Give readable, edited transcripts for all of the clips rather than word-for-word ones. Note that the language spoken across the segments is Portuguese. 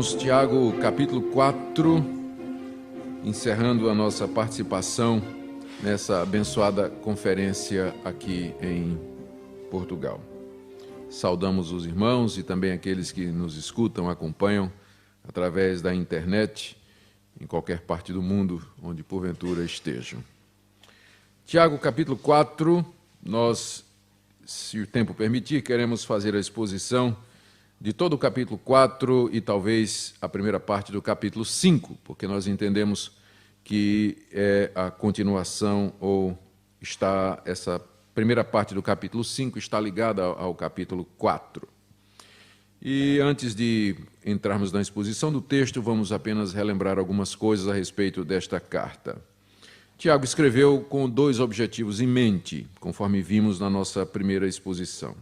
irmãos, Tiago capítulo 4, encerrando a nossa participação nessa abençoada conferência aqui em Portugal. Saudamos os irmãos e também aqueles que nos escutam, acompanham através da internet, em qualquer parte do mundo onde porventura estejam. Tiago capítulo 4, nós, se o tempo permitir, queremos fazer a exposição de todo o capítulo 4 e talvez a primeira parte do capítulo 5, porque nós entendemos que é a continuação ou está essa primeira parte do capítulo 5 está ligada ao capítulo 4. E antes de entrarmos na exposição do texto, vamos apenas relembrar algumas coisas a respeito desta carta. Tiago escreveu com dois objetivos em mente, conforme vimos na nossa primeira exposição.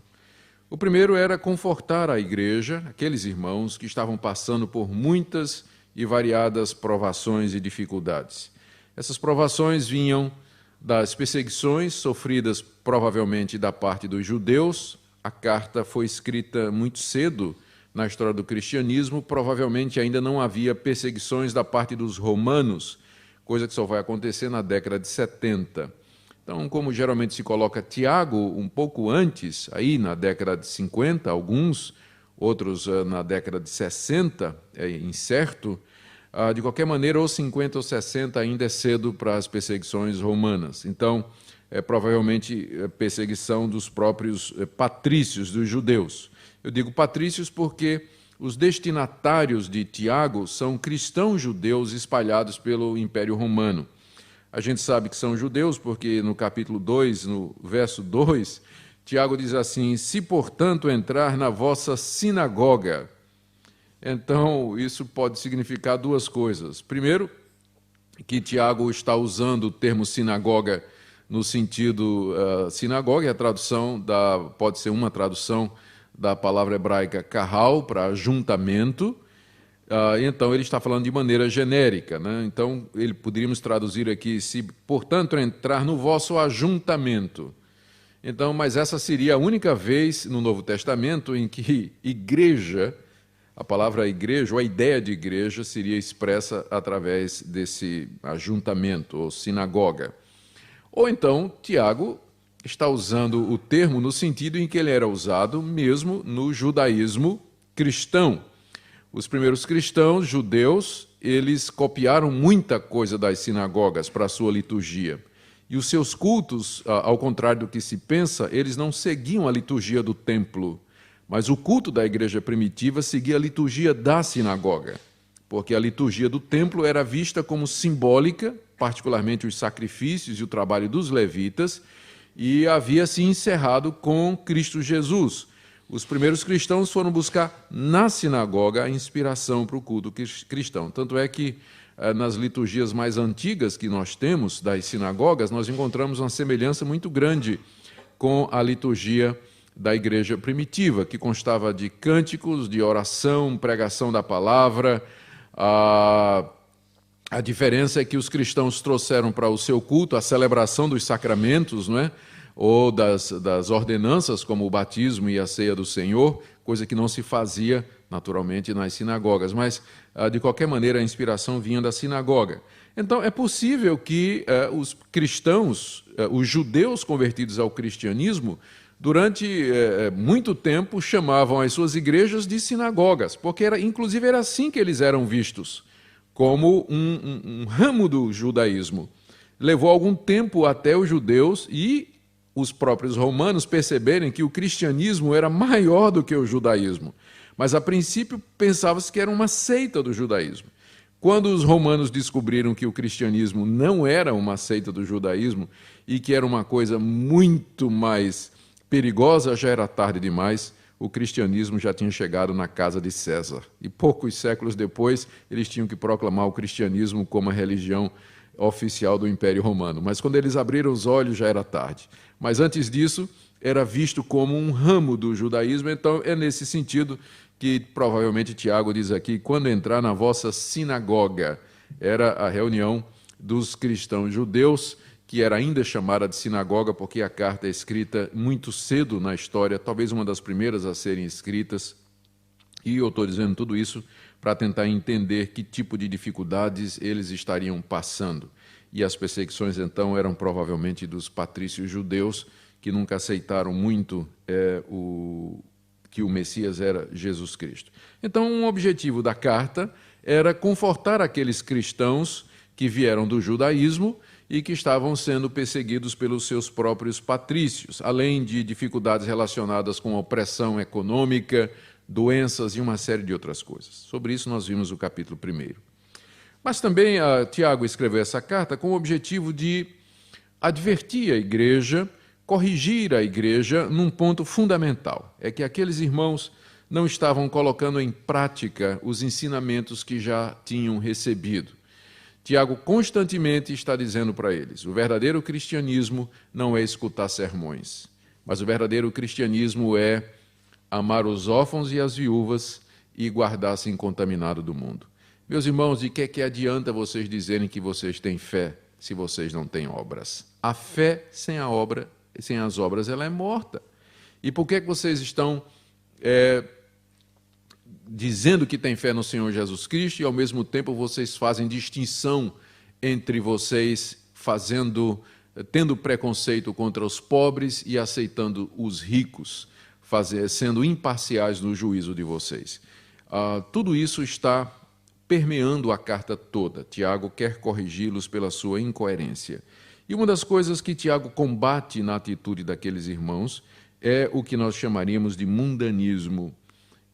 O primeiro era confortar a igreja, aqueles irmãos que estavam passando por muitas e variadas provações e dificuldades. Essas provações vinham das perseguições sofridas provavelmente da parte dos judeus. A carta foi escrita muito cedo na história do cristianismo, provavelmente ainda não havia perseguições da parte dos romanos, coisa que só vai acontecer na década de 70. Então, como geralmente se coloca Tiago um pouco antes, aí na década de 50, alguns, outros na década de 60, é incerto, de qualquer maneira, ou 50 ou 60 ainda é cedo para as perseguições romanas. Então, provavelmente perseguição dos próprios patrícios, dos judeus. Eu digo patrícios porque os destinatários de Tiago são cristãos judeus espalhados pelo Império Romano. A gente sabe que são judeus porque no capítulo 2, no verso 2, Tiago diz assim: se, portanto, entrar na vossa sinagoga. Então, isso pode significar duas coisas. Primeiro, que Tiago está usando o termo sinagoga no sentido sinagoga, e a tradução pode ser uma tradução da palavra hebraica kahal, para ajuntamento. Então, ele está falando de maneira genérica, né? Então, poderíamos traduzir aqui, se, portanto, entrar no vosso ajuntamento. Então, mas essa seria a única vez no Novo Testamento em que igreja, a palavra igreja, ou a ideia de igreja, seria expressa através desse ajuntamento, ou sinagoga. Ou então, Tiago está usando o termo no sentido em que ele era usado mesmo no judaísmo cristão. Os primeiros cristãos judeus, eles copiaram muita coisa das sinagogas para a sua liturgia. E os seus cultos, ao contrário do que se pensa, eles não seguiam a liturgia do templo, mas o culto da igreja primitiva seguia a liturgia da sinagoga, porque a liturgia do templo era vista como simbólica, particularmente os sacrifícios e o trabalho dos levitas, e havia se encerrado com Cristo Jesus. Os primeiros cristãos foram buscar na sinagoga a inspiração para o culto cristão. Tanto é que nas liturgias mais antigas que nós temos das sinagogas, nós encontramos uma semelhança muito grande com a liturgia da igreja primitiva, que constava de cânticos, de oração, pregação da palavra. A diferença é que os cristãos trouxeram para o seu culto a celebração dos sacramentos, não é? Ou das ordenanças, como o batismo e a ceia do Senhor, coisa que não se fazia, naturalmente, nas sinagogas. Mas, de qualquer maneira, a inspiração vinha da sinagoga. Então, é possível que os cristãos, os judeus convertidos ao cristianismo, durante muito tempo chamavam as suas igrejas de sinagogas, porque, inclusive, era assim que eles eram vistos, como um ramo do judaísmo. Levou algum tempo até os judeus e os próprios romanos perceberem que o cristianismo era maior do que o judaísmo. Mas, a princípio, pensava-se que era uma seita do judaísmo. Quando os romanos descobriram que o cristianismo não era uma seita do judaísmo e que era uma coisa muito mais perigosa, já era tarde demais. O cristianismo já tinha chegado na casa de César. E poucos séculos depois, eles tinham que proclamar o cristianismo como a religião oficial do Império Romano. Mas quando eles abriram os olhos, já era tarde. Mas antes disso, era visto como um ramo do judaísmo. Então, é nesse sentido que provavelmente Tiago diz aqui: quando entrar na vossa sinagoga. Era a reunião dos cristãos judeus, que era ainda chamada de sinagoga, porque a carta é escrita muito cedo na história, talvez uma das primeiras a serem escritas E eu estou dizendo tudo isso para tentar entender que tipo de dificuldades eles estariam passando. E as perseguições, então, eram provavelmente dos patrícios judeus, que nunca aceitaram muito que o Messias era Jesus Cristo. Então, um objetivo da carta era confortar aqueles cristãos que vieram do judaísmo e que estavam sendo perseguidos pelos seus próprios patrícios, além de dificuldades relacionadas com opressão econômica, doenças e uma série de outras coisas. Sobre isso nós vimos o capítulo 1. Mas também Tiago escreveu essa carta com o objetivo de advertir a igreja, corrigir a igreja num ponto fundamental. É que aqueles irmãos não estavam colocando em prática os ensinamentos que já tinham recebido. Tiago constantemente está dizendo para eles: o verdadeiro cristianismo não é escutar sermões, mas o verdadeiro cristianismo é amar os órfãos e as viúvas e guardar-se incontaminado do mundo. Meus irmãos, de que adianta vocês dizerem que vocês têm fé se vocês não têm obras? A fé sem a obra, sem as obras, ela é morta. E por que vocês estão dizendo que têm fé no Senhor Jesus Cristo e ao mesmo tempo vocês fazem distinção entre vocês tendo preconceito contra os pobres e aceitando os ricos, sendo imparciais no juízo de vocês? Tudo isso está permeando a carta toda. Tiago quer corrigi-los pela sua incoerência. E uma das coisas que Tiago combate na atitude daqueles irmãos é o que nós chamaríamos de mundanismo,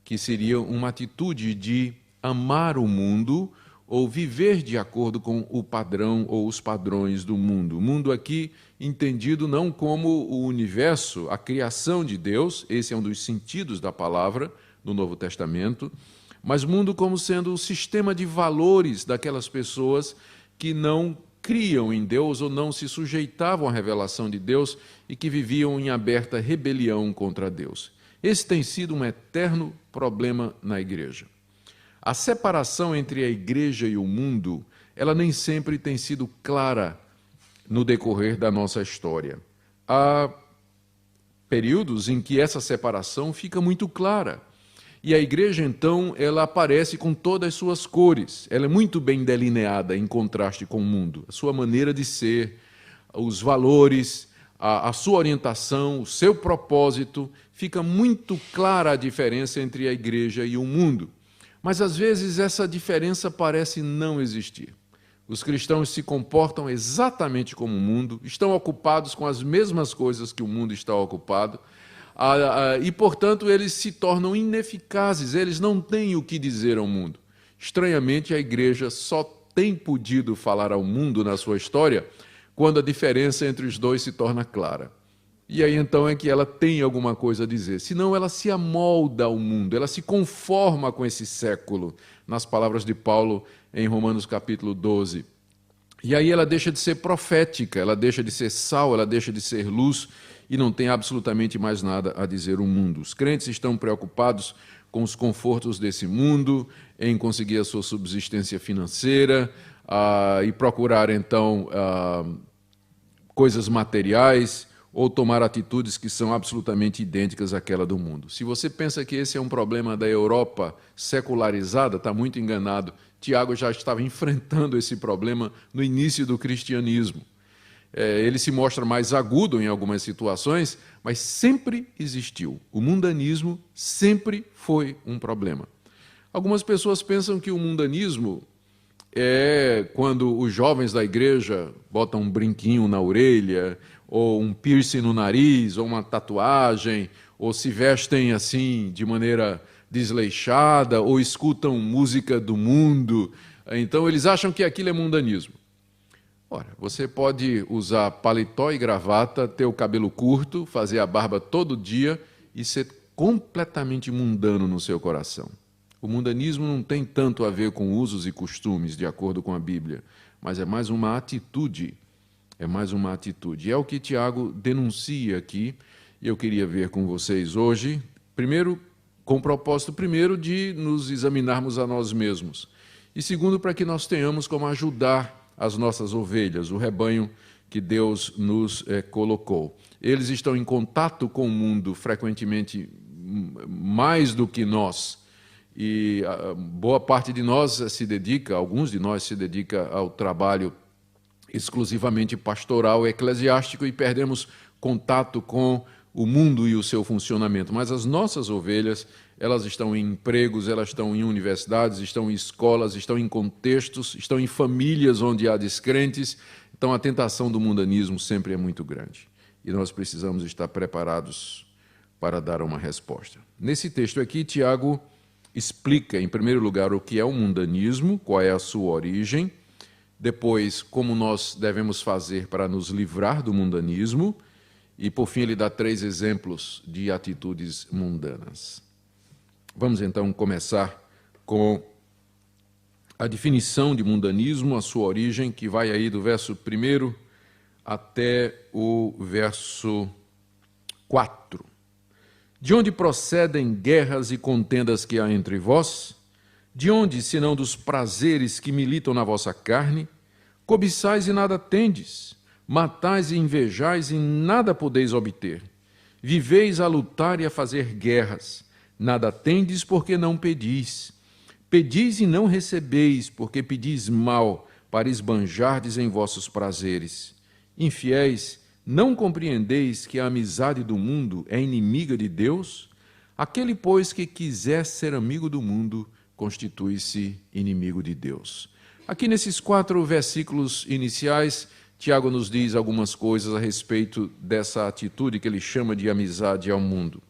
que seria uma atitude de amar o mundo ou viver de acordo com o padrão ou os padrões do mundo. O mundo aqui entendido não como o universo, a criação de Deus, esse é um dos sentidos da palavra no Novo Testamento, mas mundo como sendo o sistema de valores daquelas pessoas que não criam em Deus ou não se sujeitavam à revelação de Deus e que viviam em aberta rebelião contra Deus. Esse tem sido um eterno problema na igreja. A separação entre a igreja e o mundo, ela nem sempre tem sido clara no decorrer da nossa história. Há períodos em que essa separação fica muito clara. E a igreja, então, ela aparece com todas as suas cores. Ela é muito bem delineada em contraste com o mundo. A sua maneira de ser, os valores, a sua orientação, o seu propósito, fica muito clara a diferença entre a igreja e o mundo. Mas, às vezes, essa diferença parece não existir. Os cristãos se comportam exatamente como o mundo, estão ocupados com as mesmas coisas que o mundo está ocupado, e, portanto, eles se tornam ineficazes, eles não têm o que dizer ao mundo. Estranhamente, a igreja só tem podido falar ao mundo na sua história quando a diferença entre os dois se torna clara. E aí, então, é que ela tem alguma coisa a dizer. Senão, ela se amolda ao mundo, ela se conforma com esse século, nas palavras de Paulo em Romanos capítulo 12. E aí ela deixa de ser profética, ela deixa de ser sal, ela deixa de ser luz, e não tem absolutamente mais nada a dizer o mundo. Os crentes estão preocupados com os confortos desse mundo, em conseguir a sua subsistência financeira, e procurar, então, coisas materiais, ou tomar atitudes que são absolutamente idênticas àquela do mundo. Se você pensa que esse é um problema da Europa secularizada, está muito enganado. Tiago já estava enfrentando esse problema no início do cristianismo. Ele se mostra mais agudo em algumas situações, mas sempre existiu. O mundanismo sempre foi um problema. Algumas pessoas pensam que o mundanismo é quando os jovens da igreja botam um brinquinho na orelha, ou um piercing no nariz, ou uma tatuagem, ou se vestem assim de maneira desleixada, ou escutam música do mundo. Então eles acham que aquilo é mundanismo. Ora, você pode usar paletó e gravata, ter o cabelo curto, fazer a barba todo dia e ser completamente mundano no seu coração. O mundanismo não tem tanto a ver com usos e costumes, de acordo com a Bíblia, mas é mais uma atitude. É mais uma atitude. E é o que Tiago denuncia aqui, e eu queria ver com vocês hoje, primeiro, com o propósito, primeiro, de nos examinarmos a nós mesmos, e segundo, para que nós tenhamos como ajudar as nossas ovelhas, o rebanho que Deus nos colocou. Eles estão em contato com o mundo frequentemente mais do que nós, e boa parte de nós alguns de nós se dedica ao trabalho exclusivamente pastoral, eclesiástico, e perdemos contato com o mundo e o seu funcionamento. Mas as nossas ovelhas, elas estão em empregos, elas estão em universidades, estão em escolas, estão em contextos, estão em famílias onde há descrentes. Então a tentação do mundanismo sempre é muito grande. E nós precisamos estar preparados para dar uma resposta. Nesse texto aqui, Tiago explica, em primeiro lugar, o que é o mundanismo, qual é a sua origem, depois, como nós devemos fazer para nos livrar do mundanismo, e, por fim, ele dá 3 exemplos de atitudes mundanas. Vamos, então, começar com a definição de mundanismo, a sua origem, que vai aí do verso 1 até o verso 4. De onde procedem guerras e contendas que há entre vós? De onde, senão dos prazeres que militam na vossa carne? Cobiçais e nada tendes, matais e invejais e nada podeis obter. Viveis a lutar e a fazer guerras, nada tendes porque não pedis. Pedis e não recebeis, porque pedis mal, para esbanjardes em vossos prazeres. Infiéis, não compreendeis que a amizade do mundo é inimiga de Deus? Aquele, pois, que quiser ser amigo do mundo, constitui-se inimigo de Deus. Aqui nesses 4 versículos iniciais, Tiago nos diz algumas coisas a respeito dessa atitude que ele chama de amizade ao mundo.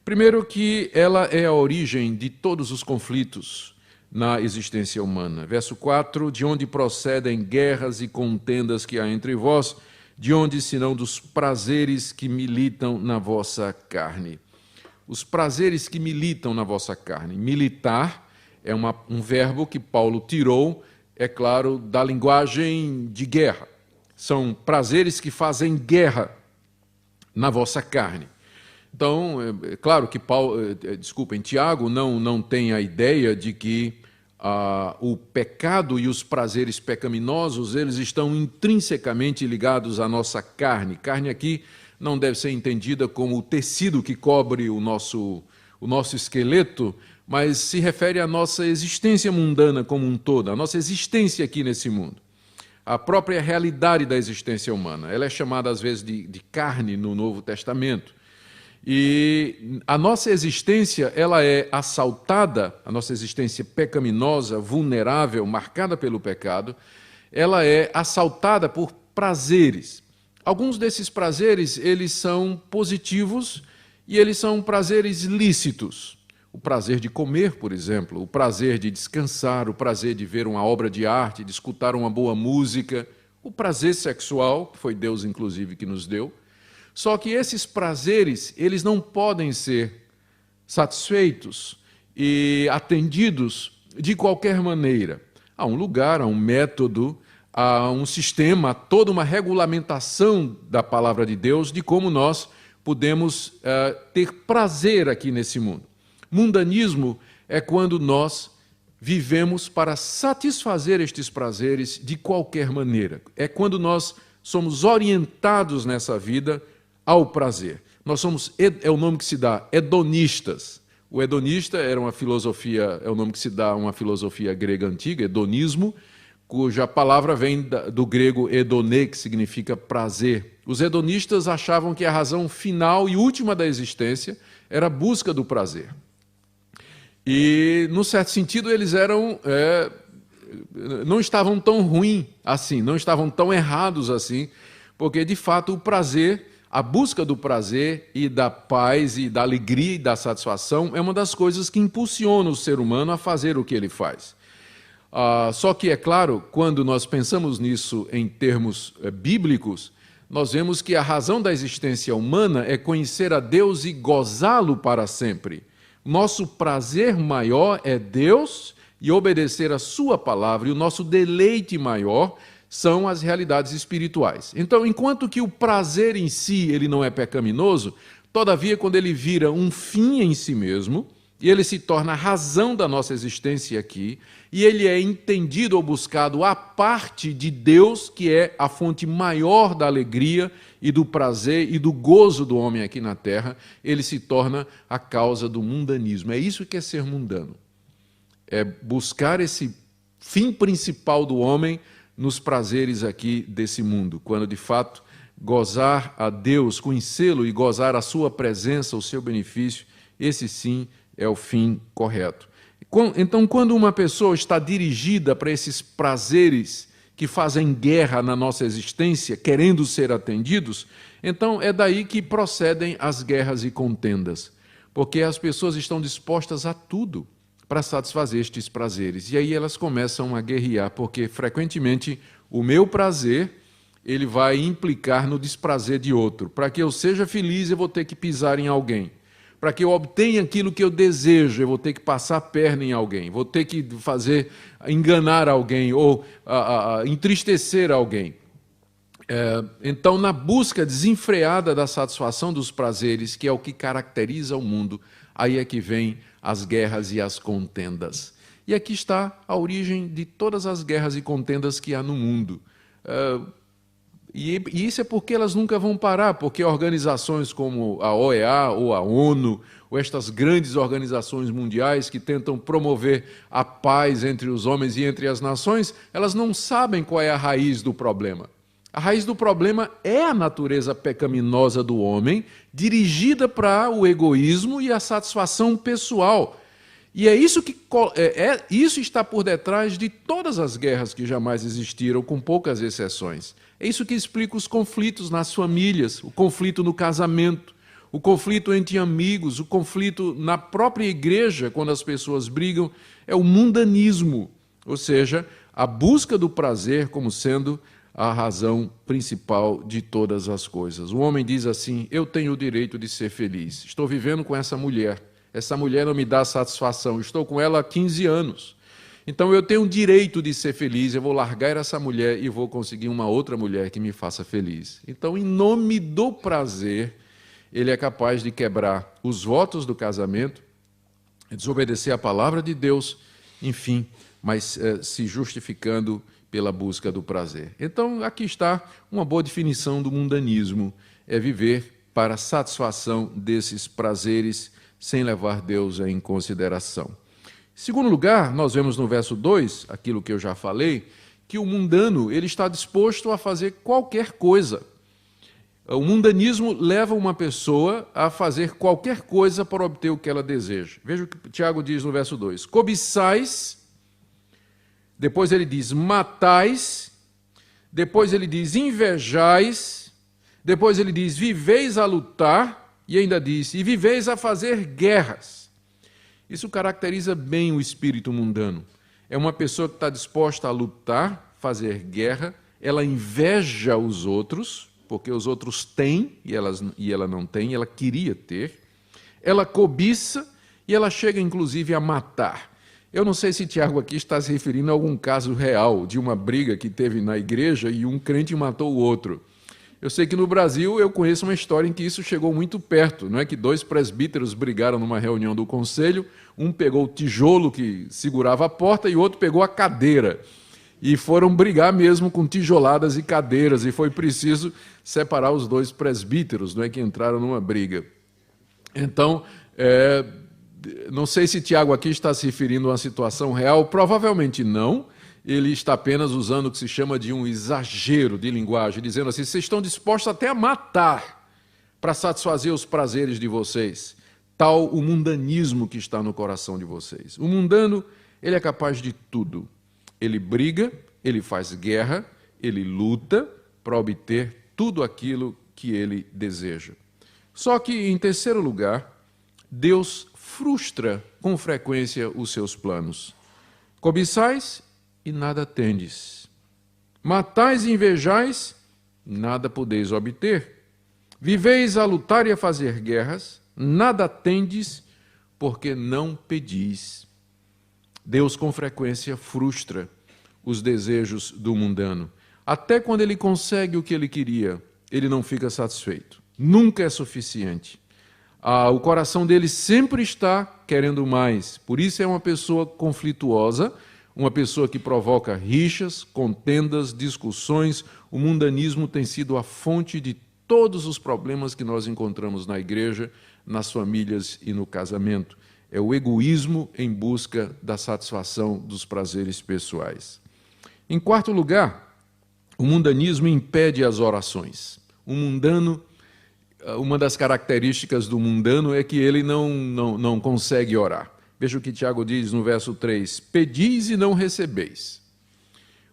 Primeiro, que ela é a origem de todos os conflitos na existência humana. Verso 4, de onde procedem guerras e contendas que há entre vós, de onde senão dos prazeres que militam na vossa carne. Os prazeres que militam na vossa carne. Militar é um verbo que Paulo tirou, é claro, da linguagem de guerra. São prazeres que fazem guerra na vossa carne. Então, é claro que Tiago não tem a ideia de que o pecado e os prazeres pecaminosos, eles estão intrinsecamente ligados à nossa carne. Carne aqui não deve ser entendida como o tecido que cobre o nosso esqueleto, mas se refere à nossa existência mundana como um todo, à nossa existência aqui nesse mundo. A própria realidade da existência humana. Ela é chamada, às vezes, de carne no Novo Testamento. E a nossa existência, ela é assaltada, a nossa existência pecaminosa, vulnerável, marcada pelo pecado, ela é assaltada por prazeres. Alguns desses prazeres, eles são positivos e eles são prazeres lícitos. O prazer de comer, por exemplo, o prazer de descansar, o prazer de ver uma obra de arte, de escutar uma boa música, o prazer sexual, que foi Deus, inclusive, que nos deu. Só que esses prazeres, eles não podem ser satisfeitos e atendidos de qualquer maneira. Há um lugar, há um método, há um sistema, há toda uma regulamentação da palavra de Deus de como nós podemos ter prazer aqui nesse mundo. Mundanismo é quando nós vivemos para satisfazer estes prazeres de qualquer maneira. É quando nós somos orientados nessa vida ao prazer. Nós somos, é o nome que se dá, hedonistas. O hedonista era uma filosofia, é o nome que se dá a uma filosofia grega antiga, hedonismo, cuja palavra vem do grego hedone, que significa prazer. Os hedonistas achavam que a razão final e última da existência era a busca do prazer. E, num certo sentido, eles não estavam tão ruins assim, não estavam tão errados assim, porque, de fato, o prazer, a busca do prazer e da paz e da alegria e da satisfação é uma das coisas que impulsiona o ser humano a fazer o que ele faz. Só que, é claro, quando nós pensamos nisso em termos bíblicos, nós vemos que a razão da existência humana é conhecer a Deus e gozá-lo para sempre. Nosso prazer maior é Deus e obedecer a sua palavra, e o nosso deleite maior são as realidades espirituais. Então, enquanto que o prazer em si ele não é pecaminoso, todavia, quando ele vira um fim em si mesmo, e ele se torna a razão da nossa existência aqui, e ele é entendido ou buscado à parte de Deus, que é a fonte maior da alegria e do prazer e do gozo do homem aqui na terra, ele se torna a causa do mundanismo. É isso que é ser mundano. é buscar esse fim principal do homem nos prazeres aqui desse mundo, quando de fato gozar a Deus, conhecê-lo e gozar a sua presença, o seu benefício, esse sim é o fim correto. Então, quando uma pessoa está dirigida para esses prazeres que fazem guerra na nossa existência, querendo ser atendidos, então é daí que procedem as guerras e contendas, porque as pessoas estão dispostas a tudo para satisfazer estes prazeres. E aí elas começam a guerrear, porque frequentemente o meu prazer ele vai implicar no desprazer de outro. Para que eu seja feliz, eu vou ter que pisar em alguém. Para que eu obtenha aquilo que eu desejo, eu vou ter que passar a perna em alguém, vou ter que enganar alguém ou entristecer alguém. Então, na busca desenfreada da satisfação dos prazeres, que é o que caracteriza o mundo, aí é que vem as guerras e as contendas. E aqui está a origem de todas as guerras e contendas que há no mundo. E isso é porque elas nunca vão parar, porque organizações como a OEA ou a ONU, ou estas grandes organizações mundiais que tentam promover a paz entre os homens e entre as nações, elas não sabem qual é a raiz do problema. A raiz do problema é a natureza pecaminosa do homem, dirigida para o egoísmo e a satisfação pessoal. E é isso que isso está por detrás de todas as guerras que jamais existiram, com poucas exceções. É isso que explica os conflitos nas famílias, o conflito no casamento, o conflito entre amigos, o conflito na própria igreja, quando as pessoas brigam, é o mundanismo, ou seja, a busca do prazer como sendo a razão principal de todas as coisas. O homem diz assim: eu tenho o direito de ser feliz, estou vivendo com essa mulher não me dá satisfação, estou com ela há 15 anos, então eu tenho o direito de ser feliz, eu vou largar essa mulher e vou conseguir uma outra mulher que me faça feliz. Então, em nome do prazer, ele é capaz de quebrar os votos do casamento, desobedecer a palavra de Deus, enfim, mas se justificando pela busca do prazer. Então, aqui está uma boa definição do mundanismo, é viver para a satisfação desses prazeres sem levar Deus em consideração. Em segundo lugar, nós vemos no verso 2, aquilo que eu já falei, que o mundano ele está disposto a fazer qualquer coisa. O mundanismo leva uma pessoa a fazer qualquer coisa para obter o que ela deseja. Veja o que Tiago diz no verso 2. Cobiçais, depois ele diz matais, depois ele diz invejais, depois ele diz viveis a lutar, e ainda diz, e viveis a fazer guerras. Isso caracteriza bem o espírito mundano. É uma pessoa que está disposta a lutar, fazer guerra, ela inveja os outros, porque os outros têm e ela não tem, ela queria ter. Ela cobiça e ela chega inclusive a matar. Eu não sei se Tiago aqui está se referindo a algum caso real de uma briga que teve na igreja e um crente matou o outro. Eu sei que no Brasil eu conheço uma história em que isso chegou muito perto, não é que 2 presbíteros brigaram numa reunião do conselho, um pegou o tijolo que segurava a porta e o outro pegou a cadeira. E foram brigar mesmo com tijoladas e cadeiras, e foi preciso separar os 2 presbíteros, não é que entraram numa briga. Então, não sei se Tiago aqui está se referindo a uma situação real, provavelmente não. Ele está apenas usando o que se chama de um exagero de linguagem, dizendo assim, vocês estão dispostos até a matar para satisfazer os prazeres de vocês. Tal o mundanismo que está no coração de vocês. O mundano, ele é capaz de tudo. Ele briga, ele faz guerra, ele luta para obter tudo aquilo que ele deseja. Só que, em terceiro lugar, Deus frustra com frequência os seus planos. Cobiçais e nada tendes. Matais e invejais, nada podeis obter. Viveis a lutar e a fazer guerras, nada tendes, porque não pedis. Deus com frequência frustra os desejos do mundano. Até quando ele consegue o que ele queria, ele não fica satisfeito. Nunca é suficiente. O coração dele sempre está querendo mais. Por isso é uma pessoa conflituosa, uma pessoa que provoca rixas, contendas, discussões. O mundanismo tem sido a fonte de todos os problemas que nós encontramos na igreja, nas famílias e no casamento. É o egoísmo em busca da satisfação dos prazeres pessoais. Em quarto lugar, o mundanismo impede as orações. O mundano, uma das características do mundano é que ele não consegue orar. Veja o que Tiago diz no verso 3: pedis e não recebeis.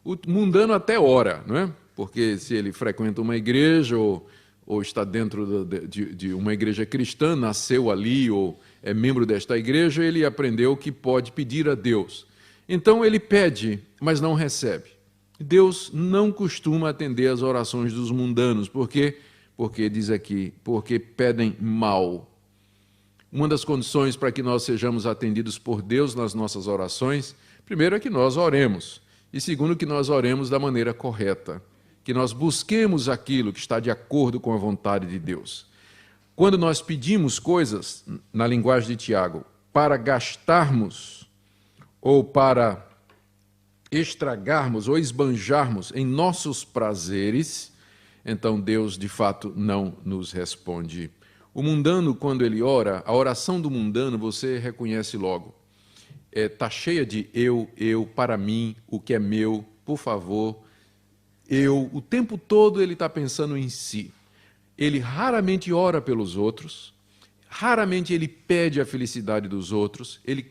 O mundano até ora, não é? Porque se ele frequenta uma igreja ou está dentro de uma igreja cristã, nasceu ali ou é membro desta igreja, ele aprendeu que pode pedir a Deus. Então ele pede, mas não recebe. Deus não costuma atender às orações dos mundanos. Por quê? Porque diz aqui, porque pedem mal. Uma das condições para que nós sejamos atendidos por Deus nas nossas orações, primeiro é que nós oremos, e segundo, que nós oremos da maneira correta, que nós busquemos aquilo que está de acordo com a vontade de Deus. Quando nós pedimos coisas, na linguagem de Tiago, para gastarmos ou para estragarmos ou esbanjarmos em nossos prazeres, então Deus de fato não nos responde. O mundano, quando ele ora, a oração do mundano você reconhece logo. Está cheia de eu, para mim, o que é meu, por favor, eu. O tempo todo ele está pensando em si. Ele raramente ora pelos outros, raramente ele pede a felicidade dos outros, ele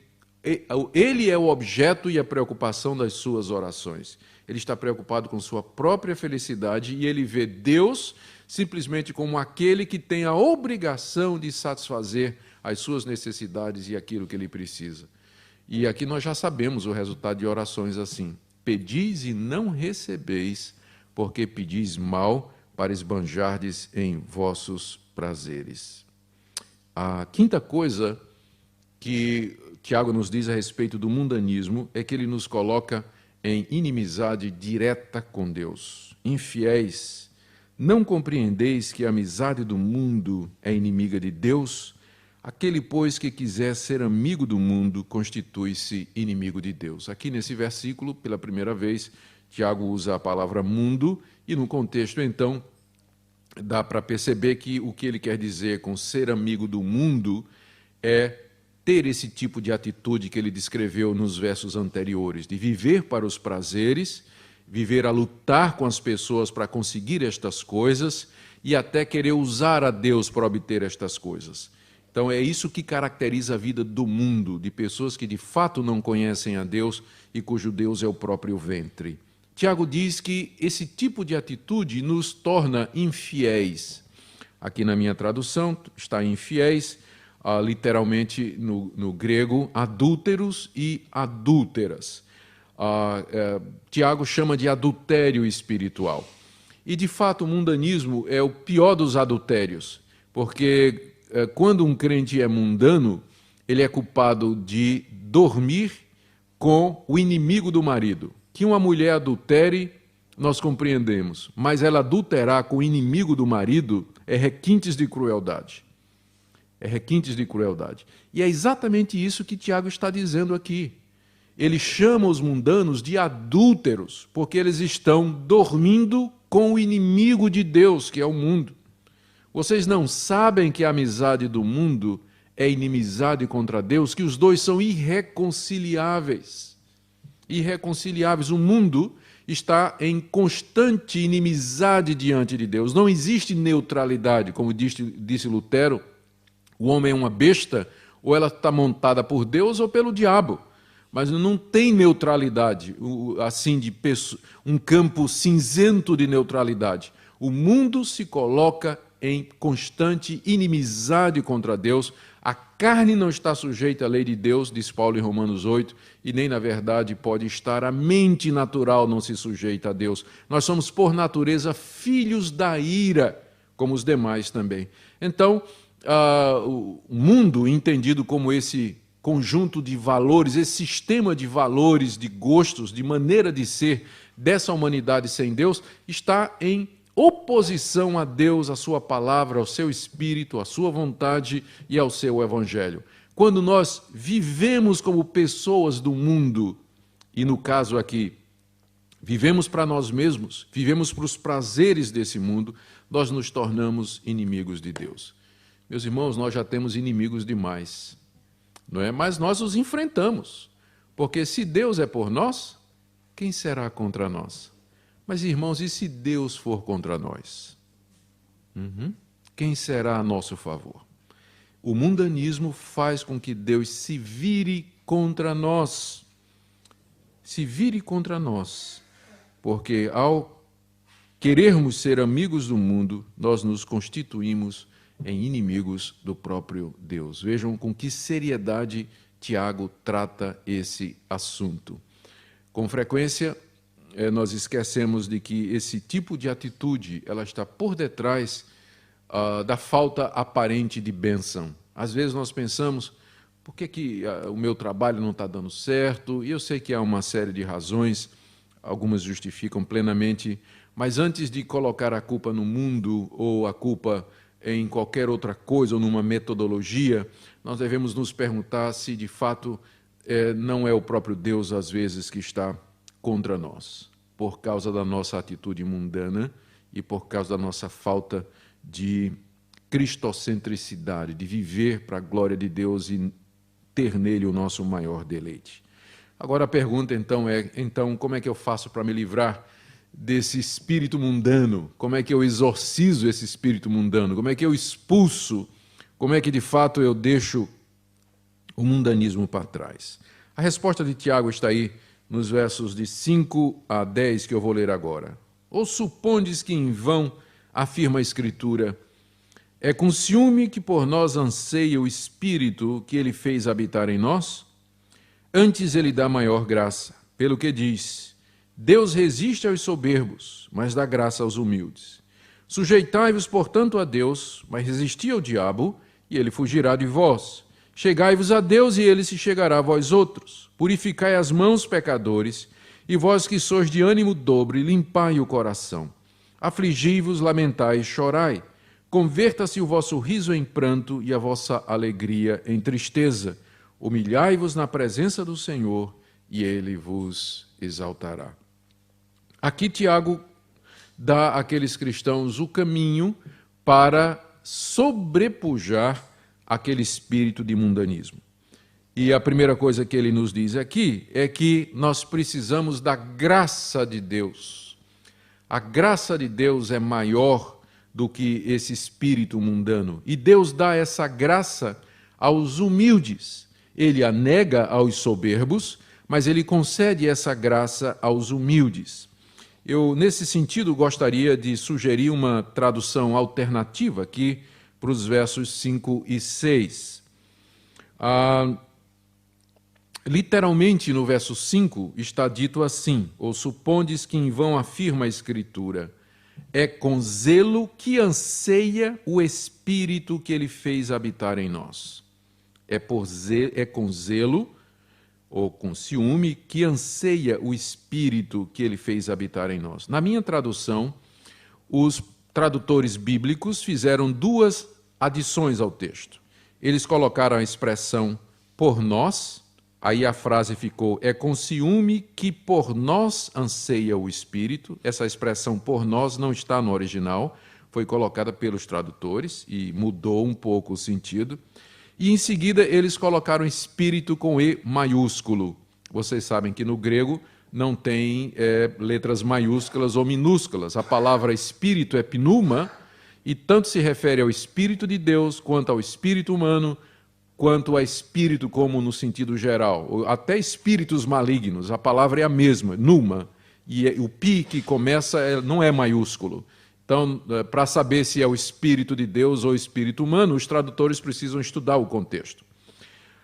é o objeto e a preocupação das suas orações. Ele está preocupado com sua própria felicidade e ele vê Deus simplesmente como aquele que tem a obrigação de satisfazer as suas necessidades e aquilo que ele precisa. E aqui nós já sabemos o resultado de orações assim: pedis e não recebeis, porque pedis mal para esbanjardes em vossos prazeres. A quinta coisa que Tiago nos diz a respeito do mundanismo é que ele nos coloca em inimizade direta com Deus. Infiéis, não compreendeis que a amizade do mundo é inimiga de Deus? Aquele, pois, que quiser ser amigo do mundo, constitui-se inimigo de Deus. Aqui nesse versículo, pela primeira vez, Tiago usa a palavra mundo, e no contexto, então, dá para perceber que o que ele quer dizer com ser amigo do mundo é ter esse tipo de atitude que ele descreveu nos versos anteriores, de viver para os prazeres, viver a lutar com as pessoas para conseguir estas coisas e até querer usar a Deus para obter estas coisas. Então é isso que caracteriza a vida do mundo, de pessoas que de fato não conhecem a Deus e cujo Deus é o próprio ventre. Tiago diz que esse tipo de atitude nos torna infiéis. Aqui na minha tradução está infiéis, literalmente no grego, adúlteros e adúlteras. Tiago chama de adultério espiritual. E, de fato, o mundanismo é o pior dos adultérios, porque quando um crente é mundano, ele é culpado de dormir com o inimigo do marido. Que uma mulher adultere, nós compreendemos, mas ela adulterar com o inimigo do marido é requintes de crueldade. É requintes de crueldade. E é exatamente isso que Tiago está dizendo aqui. Ele chama os mundanos de adúlteros, porque eles estão dormindo com o inimigo de Deus, que é o mundo. Vocês não sabem que a amizade do mundo é inimizade contra Deus, que os dois são irreconciliáveis. Irreconciliáveis. O mundo está em constante inimizade diante de Deus. Não existe neutralidade, como disse Lutero. O homem é uma besta, ou ela está montada por Deus ou pelo diabo. Mas não tem neutralidade, assim, um campo cinzento de neutralidade. O mundo se coloca em constante inimizade contra Deus. A carne não está sujeita à lei de Deus, diz Paulo em Romanos 8, e nem, na verdade, pode estar. A mente natural não se sujeita a Deus. Nós somos, por natureza, filhos da ira, como os demais também. Então, o mundo, entendido como esse conjunto de valores, esse sistema de valores, de gostos, de maneira de ser dessa humanidade sem Deus, está em oposição a Deus, à sua palavra, ao seu espírito, à sua vontade e ao seu evangelho. Quando nós vivemos como pessoas do mundo, e no caso aqui, vivemos para nós mesmos, vivemos para os prazeres desse mundo, nós nos tornamos inimigos de Deus. Meus irmãos, nós já temos inimigos demais. não é? Mas nós os enfrentamos, porque se Deus é por nós, quem será contra nós? Mas, irmãos, e se Deus for contra nós? Quem será a nosso favor? O mundanismo faz com que Deus se vire contra nós. Se vire contra nós, porque ao querermos ser amigos do mundo, nós nos constituímos em inimigos do próprio Deus. Vejam com que seriedade Tiago trata esse assunto. Com frequência, nós esquecemos de que esse tipo de atitude ela está por detrás da falta aparente de bênção. Às vezes nós pensamos, por que o meu trabalho não está dando certo? E eu sei que há uma série de razões, algumas justificam plenamente, mas antes de colocar a culpa no mundo ou a culpa em qualquer outra coisa ou numa metodologia, nós devemos nos perguntar se de fato não é o próprio Deus às vezes que está contra nós, por causa da nossa atitude mundana e por causa da nossa falta de cristocentricidade, de viver para a glória de Deus e ter nele o nosso maior deleite. Agora a pergunta então é, como é que eu faço para me livrar desse espírito mundano? Como é que eu exorcizo esse espírito mundano? Como é que eu expulso? Como é que de fato eu deixo o mundanismo para trás? A resposta de Tiago está aí nos versos de 5 a 10 que eu vou ler agora. Ou supondes que em vão afirma a Escritura, é com ciúme que por nós anseia o Espírito que ele fez habitar em nós? Antes ele dá maior graça, pelo que diz, Deus resiste aos soberbos, mas dá graça aos humildes. Sujeitai-vos, portanto, a Deus, mas resisti ao diabo, e ele fugirá de vós. Chegai-vos a Deus, e ele se chegará a vós outros. Purificai as mãos, pecadores, e vós que sois de ânimo dobre, limpai o coração. Afligi-vos, lamentai e chorai. Converta-se o vosso riso em pranto e a vossa alegria em tristeza. Humilhai-vos na presença do Senhor, e ele vos exaltará. Aqui Tiago dá àqueles cristãos o caminho para sobrepujar aquele espírito de mundanismo. E a primeira coisa que ele nos diz aqui é que nós precisamos da graça de Deus. A graça de Deus é maior do que esse espírito mundano. E Deus dá essa graça aos humildes. Ele a nega aos soberbos, mas ele concede essa graça aos humildes. Eu, nesse sentido, gostaria de sugerir uma tradução alternativa aqui para os versos 5 e 6. Literalmente, no verso 5, está dito assim, ou supondes que em vão afirma a Escritura, é com zelo que anseia o Espírito que ele fez habitar em nós. É com zelo, ou com ciúme, que anseia o Espírito que ele fez habitar em nós. Na minha tradução, os tradutores bíblicos fizeram duas adições ao texto. Eles colocaram a expressão por nós, aí a frase ficou, é com ciúme que por nós anseia o Espírito. Essa expressão por nós não está no original, foi colocada pelos tradutores e mudou um pouco o sentido. E em seguida eles colocaram Espírito com E maiúsculo. Vocês sabem que no grego não tem letras maiúsculas ou minúsculas. A palavra Espírito é pneuma e tanto se refere ao Espírito de Deus quanto ao Espírito humano, quanto a espírito como no sentido geral, até espíritos malignos, a palavra é a mesma, pneuma, e o pi que começa não é maiúsculo. Então, para saber se é o Espírito de Deus ou o Espírito humano, os tradutores precisam estudar o contexto.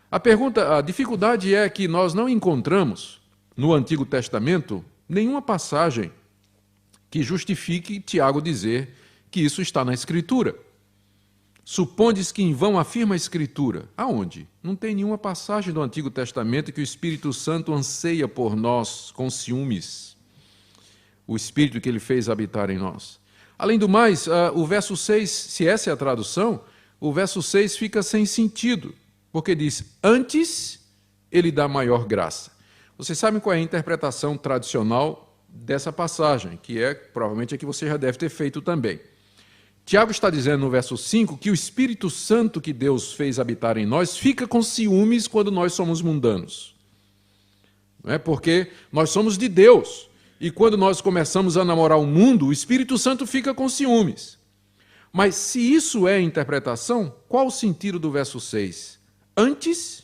A dificuldade é que nós não encontramos no Antigo Testamento nenhuma passagem que justifique Tiago dizer que isso está na Escritura. Supondes que em vão afirma a Escritura. Aonde? Não tem nenhuma passagem do Antigo Testamento que o Espírito Santo anseia por nós com ciúmes. O Espírito que ele fez habitar em nós. Além do mais, o verso 6, se essa é a tradução, o verso 6 fica sem sentido, porque diz, antes ele dá maior graça. Vocês sabem qual é a interpretação tradicional dessa passagem, que é provavelmente a que você já deve ter feito também. Tiago está dizendo no verso 5 que o Espírito Santo que Deus fez habitar em nós fica com ciúmes quando nós somos mundanos. Não é? Porque nós somos de Deus. E quando nós começamos a namorar o mundo, o Espírito Santo fica com ciúmes. Mas se isso é interpretação, qual o sentido do verso 6? Antes,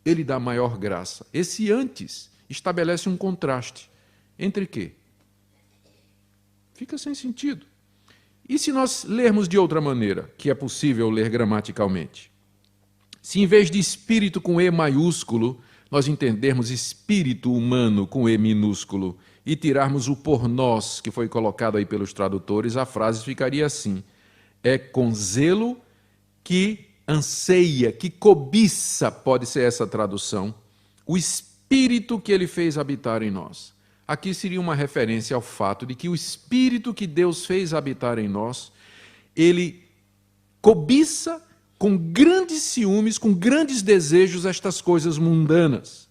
ele dá maior graça. Esse antes estabelece um contraste. Entre quê? Fica sem sentido. E se nós lermos de outra maneira, que é possível ler gramaticalmente? Se em vez de espírito com E maiúsculo, nós entendermos espírito humano com E minúsculo e tirarmos o por nós, que foi colocado aí pelos tradutores, a frase ficaria assim: é com zelo que anseia, que cobiça, pode ser essa tradução, o espírito que ele fez habitar em nós. Aqui seria uma referência ao fato de que o Espírito que Deus fez habitar em nós, ele cobiça com grandes ciúmes, com grandes desejos estas coisas mundanas.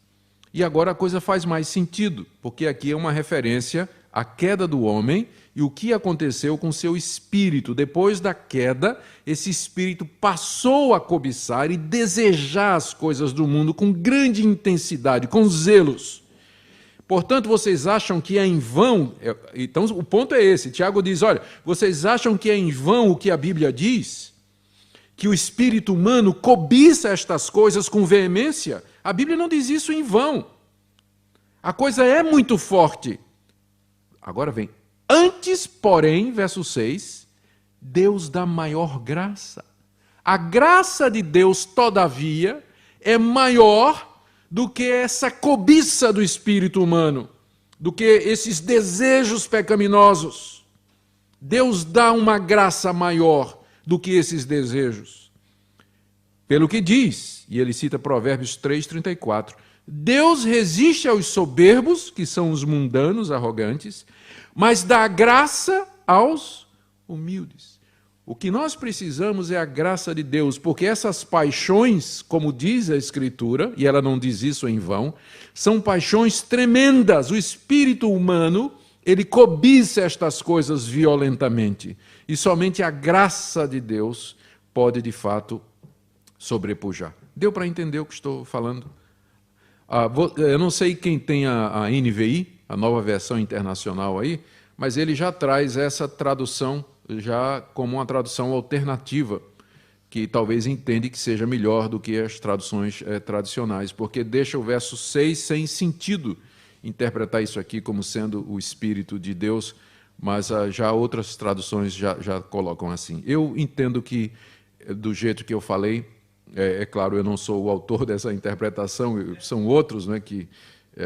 E agora a coisa faz mais sentido, porque aqui é uma referência à queda do homem e o que aconteceu com seu espírito. Depois da queda, esse espírito passou a cobiçar e desejar as coisas do mundo com grande intensidade, com zelos. Portanto, vocês acham que é em vão? Então, o ponto é esse. Tiago diz, olha, vocês acham que é em vão o que a Bíblia diz? Que o espírito humano cobiça estas coisas com veemência? A Bíblia não diz isso em vão. A coisa é muito forte. Agora vem. Antes, porém, verso 6, Deus dá maior graça. A graça de Deus, todavia, é maior do que essa cobiça do espírito humano, do que esses desejos pecaminosos. Deus dá uma graça maior do que esses desejos. Pelo que diz, e ele cita Provérbios 3:34, Deus resiste aos soberbos, que são os mundanos, arrogantes, mas dá graça aos humildes. O que nós precisamos é a graça de Deus, porque essas paixões, como diz a Escritura, e ela não diz isso em vão, são paixões tremendas. O espírito humano, ele cobiça estas coisas violentamente. E somente a graça de Deus pode, de fato, sobrepujar. Deu para entender o que estou falando? Eu não sei quem tem a NVI, a nova versão internacional aí, mas ele já traz essa tradução já como uma tradução alternativa, que talvez entende que seja melhor do que as traduções tradicionais, porque deixa o verso 6 sem sentido interpretar isso aqui como sendo o Espírito de Deus, mas já outras traduções já colocam assim. Eu entendo que, do jeito que eu falei, é claro, eu não sou o autor dessa interpretação, são outros, né, que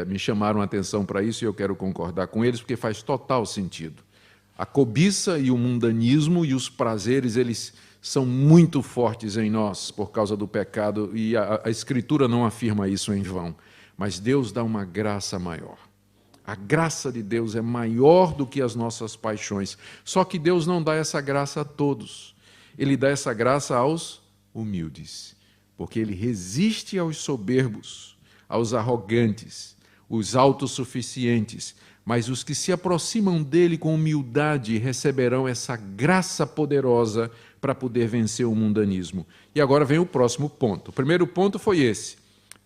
me chamaram a atenção para isso e eu quero concordar com eles, porque faz total sentido. A cobiça e o mundanismo e os prazeres, eles são muito fortes em nós por causa do pecado, e a Escritura não afirma isso em vão. Mas Deus dá uma graça maior. A graça de Deus é maior do que as nossas paixões. Só que Deus não dá essa graça a todos. Ele dá essa graça aos humildes, porque Ele resiste aos soberbos, aos arrogantes, os autossuficientes, mas os que se aproximam dele com humildade receberão essa graça poderosa para poder vencer o mundanismo. E agora vem o próximo ponto. O primeiro ponto foi esse.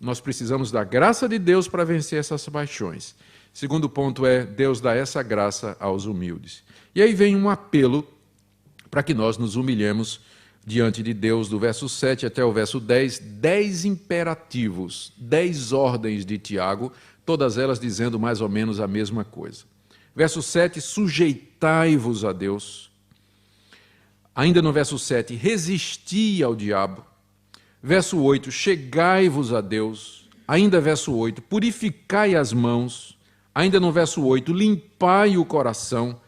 Nós precisamos da graça de Deus para vencer essas paixões. O segundo ponto é, Deus dá essa graça aos humildes. E aí vem um apelo para que nós nos humilhemos diante de Deus, do verso 7 até o verso 10, 10 imperativos, 10 ordens de Tiago, todas elas dizendo mais ou menos a mesma coisa. Verso 7, sujeitai-vos a Deus. Ainda no verso 7, resisti ao diabo. Verso 8, chegai-vos a Deus. Ainda verso 8, purificai as mãos. Ainda no verso 8, limpai o coração.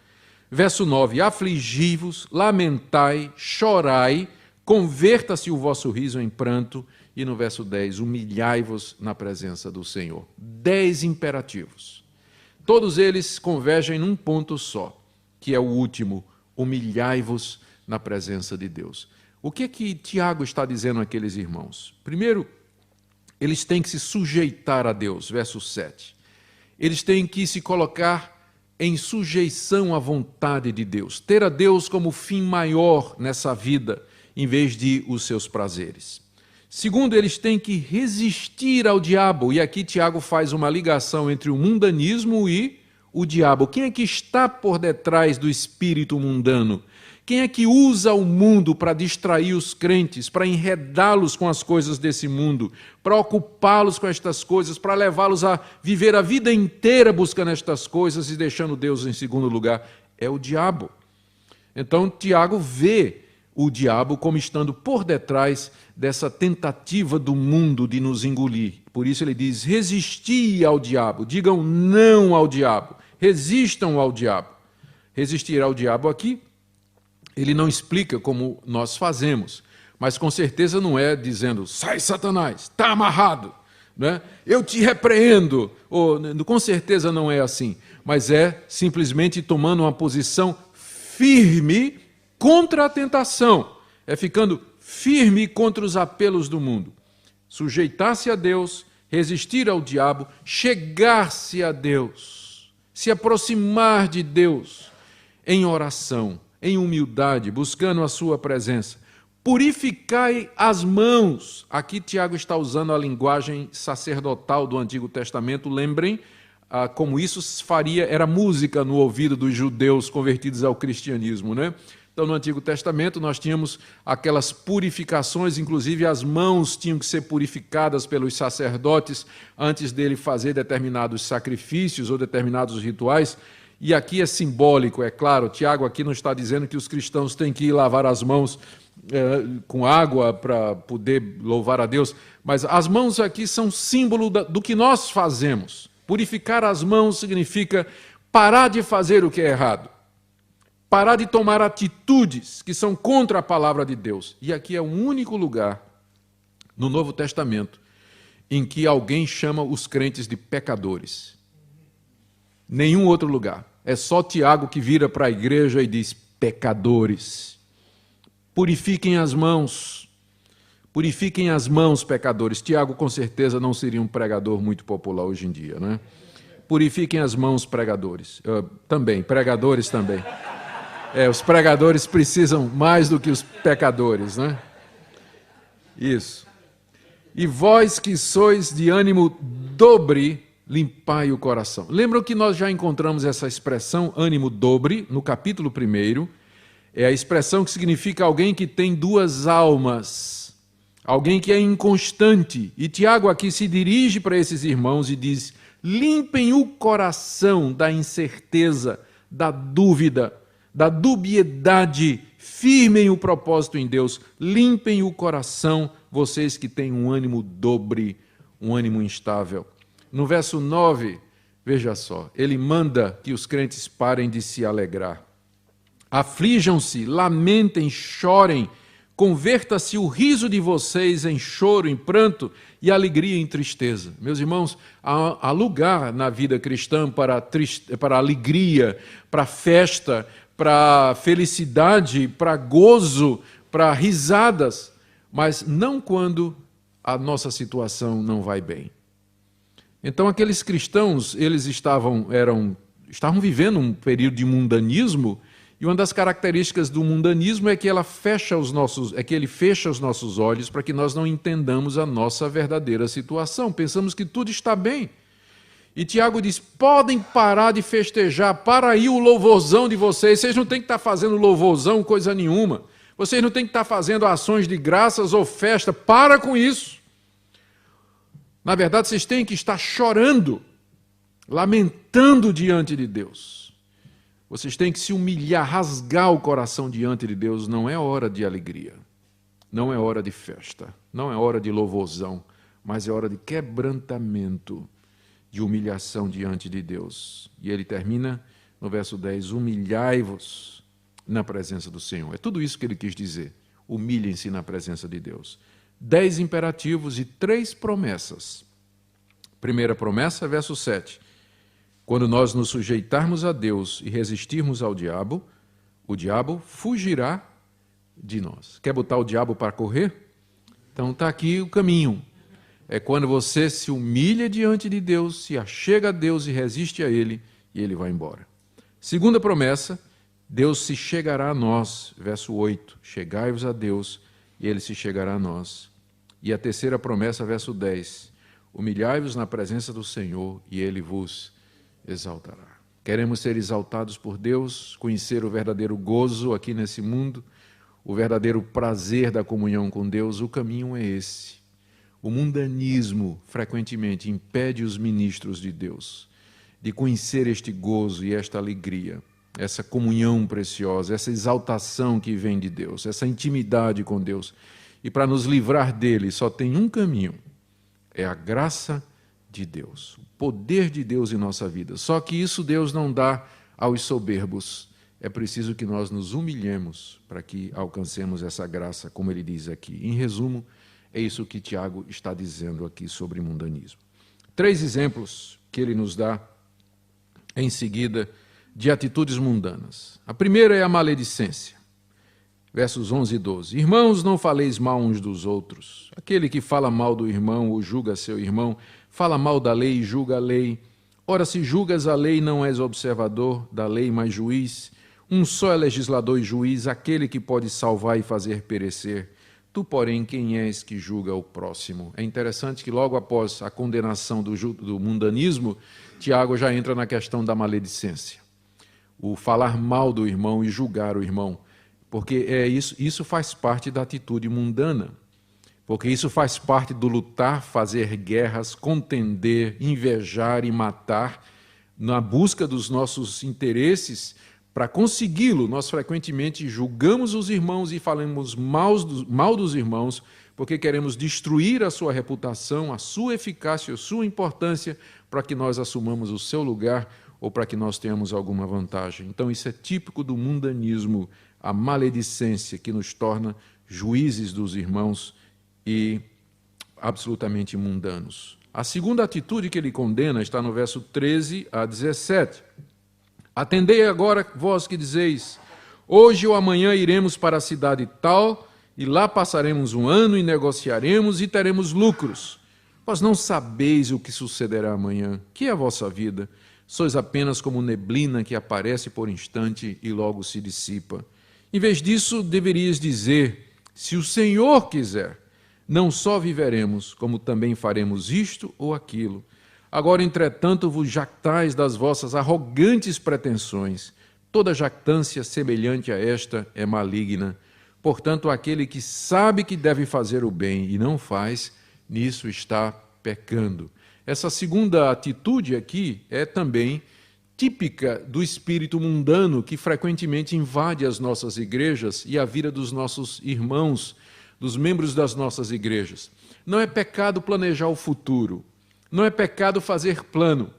Verso 9, afligi-vos, lamentai, chorai, converta-se o vosso riso em pranto. E no verso 10, humilhai-vos na presença do Senhor. 10 imperativos. Todos eles convergem num ponto só, que é o último, humilhai-vos na presença de Deus. O que é que Tiago está dizendo àqueles irmãos? Primeiro, eles têm que se sujeitar a Deus, verso 7. Eles têm que se colocar em sujeição à vontade de Deus, ter a Deus como fim maior nessa vida, em vez de os seus prazeres. Segundo, eles têm que resistir ao diabo, e aqui Tiago faz uma ligação entre o mundanismo e o diabo. Quem é que está por detrás do espírito mundano? Quem é que usa o mundo para distrair os crentes, para enredá-los com as coisas desse mundo, para ocupá-los com estas coisas, para levá-los a viver a vida inteira buscando estas coisas e deixando Deus em segundo lugar? É o diabo. Então, Tiago vê o diabo como estando por detrás dessa tentativa do mundo de nos engolir. Por isso ele diz, resisti ao diabo, digam não ao diabo, resistam ao diabo. Resistir ao diabo aqui, ele não explica como nós fazemos, mas com certeza não é dizendo, sai Satanás, está amarrado, né? Eu te repreendo, ou, com certeza não é assim, mas é simplesmente tomando uma posição firme contra a tentação, é ficando firme contra os apelos do mundo. Sujeitar-se a Deus, resistir ao diabo, chegar-se a Deus, se aproximar de Deus em oração, em humildade, buscando a sua presença. Purificai as mãos. Aqui Tiago está usando a linguagem sacerdotal do Antigo Testamento. Lembrem como isso era música no ouvido dos judeus convertidos ao cristianismo, né? Então, no Antigo Testamento, nós tínhamos aquelas purificações, inclusive as mãos tinham que ser purificadas pelos sacerdotes antes dele fazer determinados sacrifícios ou determinados rituais. E aqui é simbólico, é claro, Tiago aqui não está dizendo que os cristãos têm que ir lavar as mãos com água para poder louvar a Deus, mas as mãos aqui são símbolo do que nós fazemos. Purificar as mãos significa parar de fazer o que é errado, parar de tomar atitudes que são contra a palavra de Deus. E aqui é o único lugar no Novo Testamento em que alguém chama os crentes de pecadores. Nenhum outro lugar. É só Tiago que vira para a igreja e diz, pecadores, purifiquem as mãos, pecadores. Tiago com certeza não seria um pregador muito popular hoje em dia, né? Purifiquem as mãos, pregadores. Pregadores também. Os pregadores precisam mais do que os pecadores, né? Isso. E vós que sois de ânimo dobre, limpai o coração. Lembram que nós já encontramos essa expressão, ânimo dobre, no capítulo 1. É a expressão que significa alguém que tem duas almas, alguém que é inconstante. E Tiago aqui se dirige para esses irmãos e diz, limpem o coração da incerteza, da dúvida, da dubiedade, firmem o propósito em Deus, limpem o coração, vocês que têm um ânimo dobre, um ânimo instável. No verso 9, veja só, ele manda que os crentes parem de se alegrar. Aflijam-se, lamentem, chorem, converta-se o riso de vocês em choro, em pranto e alegria em tristeza. Meus irmãos, há lugar na vida cristã para alegria, para festa, para felicidade, para gozo, para risadas, mas não quando a nossa situação não vai bem. Então, aqueles cristãos, eles estavam vivendo um período de mundanismo, e uma das características do mundanismo é que ele fecha os nossos olhos para que nós não entendamos a nossa verdadeira situação. Pensamos que tudo está bem. E Tiago diz, podem parar de festejar, para aí o louvorzão de vocês não têm que estar fazendo louvorzão coisa nenhuma. Vocês não têm que estar fazendo ações de graças ou festa, para com isso. Na verdade, vocês têm que estar chorando, lamentando diante de Deus. Vocês têm que se humilhar, rasgar o coração diante de Deus. Não é hora de alegria, não é hora de festa, não é hora de louvorzão, mas é hora de quebrantamento, de humilhação diante de Deus. E ele termina no verso 10, humilhai-vos na presença do Senhor. É tudo isso que ele quis dizer, humilhem-se na presença de Deus. 10 imperativos e 3 promessas. Primeira promessa, verso 7. Quando nós nos sujeitarmos a Deus e resistirmos ao diabo, o diabo fugirá de nós. Quer botar o diabo para correr? Então está aqui o caminho. É quando você se humilha diante de Deus, se achega a Deus e resiste a Ele, e Ele vai embora. Segunda promessa, Deus se chegará a nós. Verso 8, chegai-vos a Deus e Ele se chegará a nós. E a terceira promessa, verso 10, humilhai-vos na presença do Senhor e Ele vos exaltará. Queremos ser exaltados por Deus, conhecer o verdadeiro gozo aqui nesse mundo, o verdadeiro prazer da comunhão com Deus. O caminho é esse. O mundanismo frequentemente impede os ministros de Deus de conhecer este gozo e esta alegria, essa comunhão preciosa, essa exaltação que vem de Deus, essa intimidade com Deus. E para nos livrar dele só tem um caminho, é a graça de Deus, o poder de Deus em nossa vida. Só que isso Deus não dá aos soberbos. É preciso que nós nos humilhemos para que alcancemos essa graça, como ele diz aqui. Em resumo, é isso que Tiago está dizendo aqui sobre mundanismo. 3 exemplos que ele nos dá em seguida de atitudes mundanas. A primeira é a maledicência. Versos 11 e 12. Irmãos, não faleis mal uns dos outros. Aquele que fala mal do irmão ou julga seu irmão, fala mal da lei e julga a lei. Ora, se julgas a lei, não és observador da lei, mas juiz. Um só é legislador e juiz, aquele que pode salvar e fazer perecer. Tu, porém, quem és que julga o próximo? É interessante que logo após a condenação do mundanismo, Tiago já entra na questão da maledicência. O falar mal do irmão e julgar o irmão. Porque isso faz parte da atitude mundana. Porque isso faz parte do lutar, fazer guerras, contender, invejar e matar, na busca dos nossos interesses. Para consegui-lo, nós frequentemente julgamos os irmãos e falamos mal dos irmãos, porque queremos destruir a sua reputação, a sua eficácia, a sua importância, para que nós assumamos o seu lugar ou para que nós tenhamos alguma vantagem. Então isso é típico do mundanismo, a maledicência que nos torna juízes dos irmãos e absolutamente mundanos. A segunda atitude que ele condena está no verso 13 a 17. Atendei agora, vós que dizeis, hoje ou amanhã iremos para a cidade tal, e lá passaremos um ano e negociaremos e teremos lucros. Vós não sabeis o que sucederá amanhã. Que é a vossa vida? Sois apenas como neblina que aparece por instante e logo se dissipa. Em vez disso, deverias dizer, se o Senhor quiser, não só viveremos, como também faremos isto ou aquilo. Agora, entretanto, vos jactais das vossas arrogantes pretensões. Toda jactância semelhante a esta é maligna. Portanto, aquele que sabe que deve fazer o bem e não faz, nisso está pecando. Essa segunda atitude aqui é também típica do espírito mundano que frequentemente invade as nossas igrejas e a vida dos nossos irmãos, dos membros das nossas igrejas. Não é pecado planejar o futuro. Não é pecado fazer plano.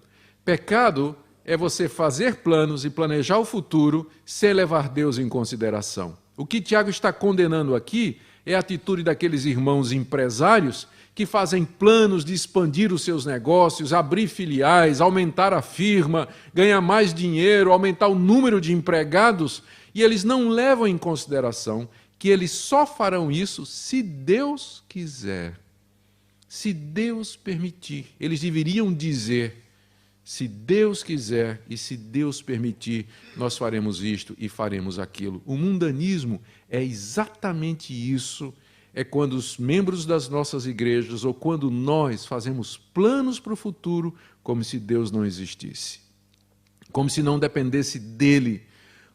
Pecado é você fazer planos e planejar o futuro sem levar Deus em consideração. O que Tiago está condenando aqui é a atitude daqueles irmãos empresários que fazem planos de expandir os seus negócios, abrir filiais, aumentar a firma, ganhar mais dinheiro, aumentar o número de empregados, e eles não levam em consideração que eles só farão isso se Deus quiser. Se Deus permitir. Eles deveriam dizer, se Deus quiser e se Deus permitir, nós faremos isto e faremos aquilo. O mundanismo é exatamente isso. É quando os membros das nossas igrejas ou quando nós fazemos planos para o futuro como se Deus não existisse. Como se não dependesse dele.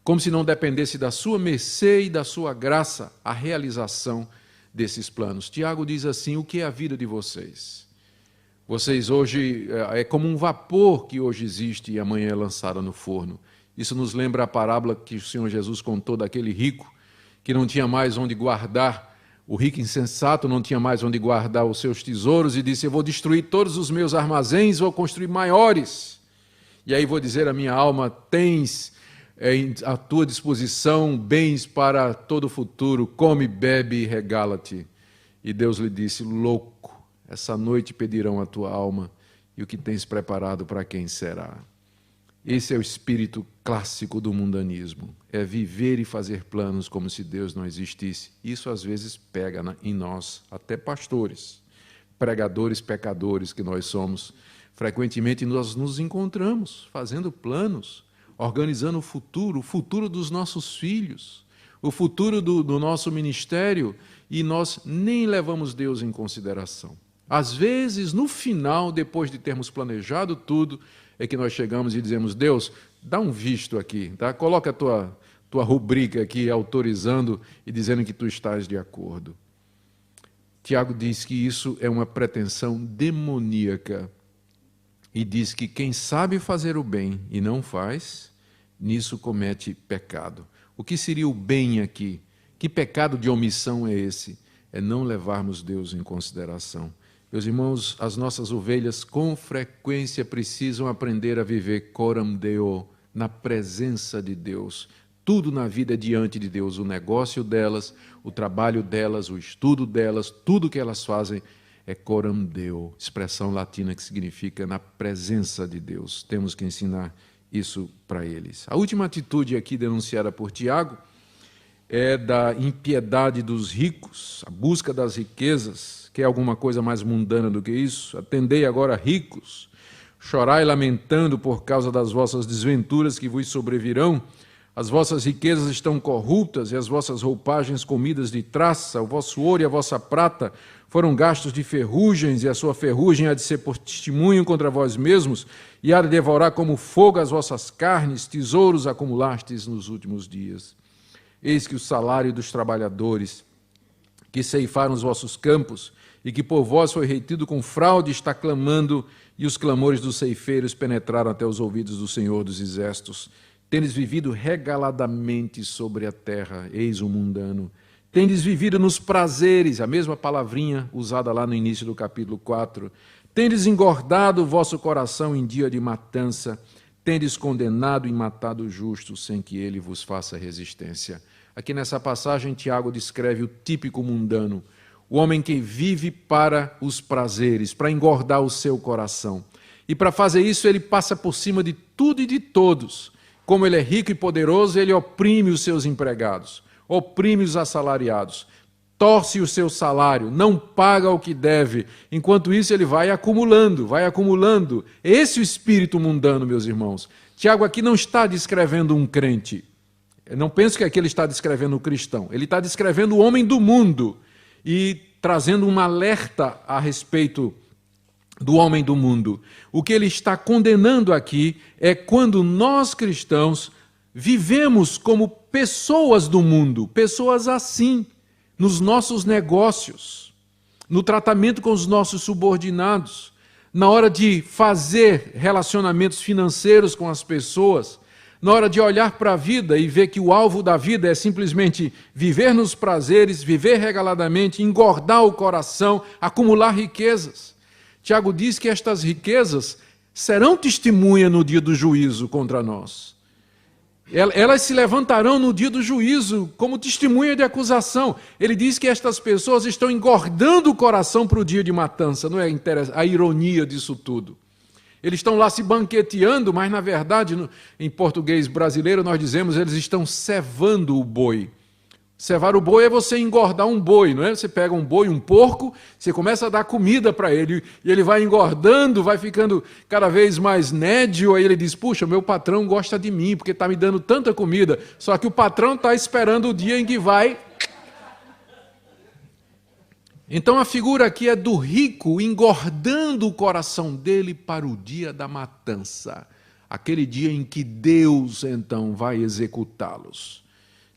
Como se não dependesse da sua mercê e da sua graça a realização desses planos. Tiago diz assim, o que é a vida de vocês? Vocês hoje, é como um vapor que hoje existe e amanhã é lançado no forno. Isso nos lembra a parábola que o Senhor Jesus contou daquele rico que não tinha mais onde guardar, o rico insensato não tinha mais onde guardar os seus tesouros e disse, eu vou destruir todos os meus armazéns, vou construir maiores. E aí vou dizer à minha alma, tens à tua disposição bens para todo o futuro, come, bebe e regala-te. E Deus lhe disse, louco, essa noite pedirão a tua alma, e o que tens preparado para quem será? Esse é o espírito clássico do mundanismo, é viver e fazer planos como se Deus não existisse. Isso às vezes pega em nós, até pastores, pregadores, pecadores que nós somos. Frequentemente nós nos encontramos fazendo planos, organizando o futuro dos nossos filhos, o futuro do nosso ministério, e nós nem levamos Deus em consideração. Às vezes, no final, depois de termos planejado tudo, é que nós chegamos e dizemos: Deus, dá um visto aqui, tá? Coloca a tua rubrica aqui, autorizando e dizendo que tu estás de acordo. Tiago diz que isso é uma pretensão demoníaca e diz que quem sabe fazer o bem e não faz, nisso comete pecado. O que seria o bem aqui? Que pecado de omissão é esse? É não levarmos Deus em consideração. Meus irmãos, as nossas ovelhas com frequência precisam aprender a viver coram Deo, na presença de Deus. Tudo na vida é diante de Deus, o negócio delas, o trabalho delas, o estudo delas, tudo que elas fazem é coram Deo, expressão latina que significa na presença de Deus. Temos que ensinar isso para eles. A última atitude aqui denunciada por Tiago é da impiedade dos ricos, a busca das riquezas. Quer alguma coisa mais mundana do que isso? Atendei agora, ricos, chorai lamentando por causa das vossas desventuras que vos sobrevirão. As vossas riquezas estão corruptas e as vossas roupagens comidas de traça, o vosso ouro e a vossa prata foram gastos de ferrugens, e a sua ferrugem há de ser por testemunho contra vós mesmos, e há de devorar como fogo as vossas carnes, tesouros acumulastes nos últimos dias. Eis que o salário dos trabalhadores que ceifaram os vossos campos, e que por vós foi retido com fraude, está clamando, e os clamores dos ceifeiros penetraram até os ouvidos do Senhor dos Exércitos. Tendes vivido regaladamente sobre a terra, eis o mundano. Tendes vivido nos prazeres, a mesma palavrinha usada lá no início do capítulo 4. Tendes engordado o vosso coração em dia de matança, tendes condenado e matado o justo, sem que ele vos faça resistência. Aqui nessa passagem, Tiago descreve o típico mundano, o homem que vive para os prazeres, para engordar o seu coração. E para fazer isso, ele passa por cima de tudo e de todos. Como ele é rico e poderoso, ele oprime os seus empregados, oprime os assalariados, torce o seu salário, não paga o que deve. Enquanto isso, ele vai acumulando, vai acumulando. Esse é o espírito mundano, meus irmãos. Tiago aqui não está descrevendo um crente. Eu não penso que aqui ele está descrevendo um cristão. Ele está descrevendo o homem do mundo e trazendo um alerta a respeito do homem do mundo. O que ele está condenando aqui é quando nós cristãos vivemos como pessoas do mundo, pessoas assim, nos nossos negócios, no tratamento com os nossos subordinados, na hora de fazer relacionamentos financeiros com as pessoas, na hora de olhar para a vida e ver que o alvo da vida é simplesmente viver nos prazeres, viver regaladamente, engordar o coração, acumular riquezas. Tiago diz que estas riquezas serão testemunha no dia do juízo contra nós. Elas se levantarão no dia do juízo como testemunha de acusação. Ele diz que estas pessoas estão engordando o coração para o dia de matança. Não é a ironia disso tudo? Eles estão lá se banqueteando, mas na verdade, em português brasileiro, nós dizemos eles estão cevando o boi. Cevar o boi é você engordar um boi, não é? Você pega um boi, um porco, você começa a dar comida para ele, e ele vai engordando, vai ficando cada vez mais nédio, aí ele diz, puxa, meu patrão gosta de mim, porque está me dando tanta comida, só que o patrão está esperando o dia em que vai... Então a figura aqui é do rico engordando o coração dele para o dia da matança, aquele dia em que Deus então vai executá-los.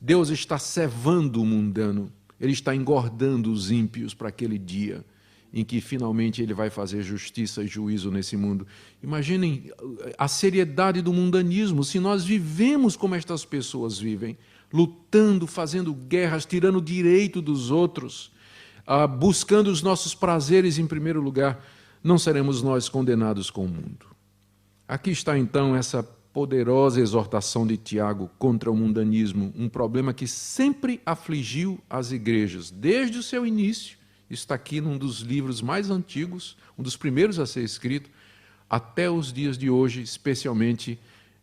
Deus está cevando o mundano, ele está engordando os ímpios para aquele dia em que finalmente ele vai fazer justiça e juízo nesse mundo. Imaginem a seriedade do mundanismo, se nós vivemos como estas pessoas vivem, lutando, fazendo guerras, tirando o direito dos outros, buscando os nossos prazeres em primeiro lugar, não seremos nós condenados com o mundo. Aqui está então essa poderosa exortação de Tiago contra o mundanismo, um problema que sempre afligiu as igrejas, desde o seu início. Isso está aqui num dos livros mais antigos, um dos primeiros a ser escrito, até os dias de hoje, especialmente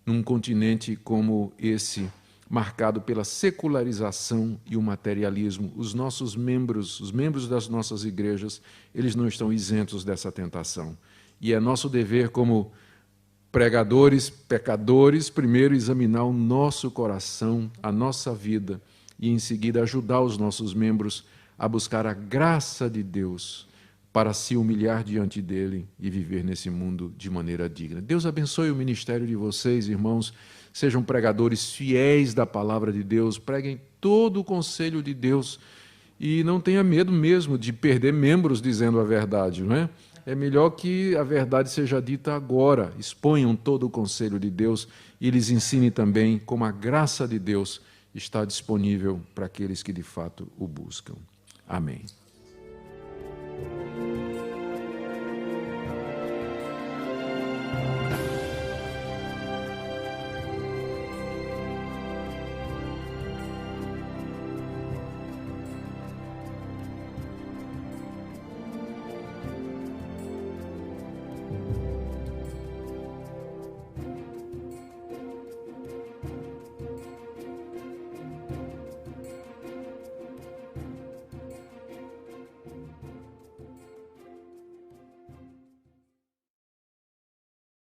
num continente como esse, marcado pela secularização e o materialismo. Os membros das nossas igrejas, eles não estão isentos dessa tentação. E é nosso dever como pregadores, pecadores, primeiro examinar o nosso coração, a nossa vida, e em seguida ajudar os nossos membros a buscar a graça de Deus para se humilhar diante dele e viver nesse mundo de maneira digna. Deus abençoe o ministério de vocês, irmãos. Sejam pregadores fiéis da palavra de Deus, preguem todo o conselho de Deus e não tenha medo mesmo de perder membros dizendo a verdade, não é? É melhor que a verdade seja dita agora. Exponham todo o conselho de Deus e lhes ensine também como a graça de Deus está disponível para aqueles que de fato o buscam. Amém.